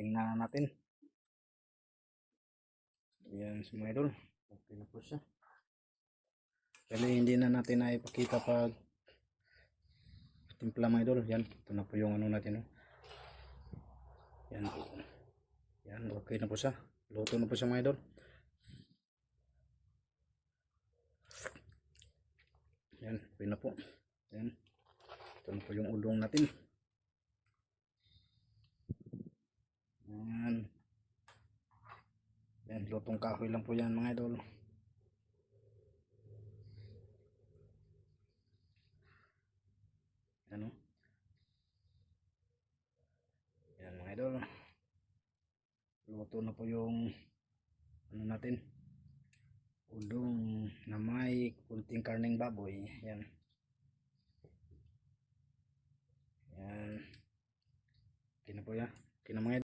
tingnan natin. Yan si mga idol. Okay na po siya. Pero hindi na natin na ipakita pag timpla mga idol. Yan. Ito na po yung ano natin. Yan po. Yan. Okay na po siya. Luto na po siya mga idol. Yan. Okay na po. Yan. Ito na po yung udong natin. Yan. Yan. Lutong kahoy lang po yan mga idol. Ano? Yan mga idol. Luto na po yung ano natin. Udong na may kunting karneng baboy. Yan. Yan. Okay na po yan. Okay na mga idol.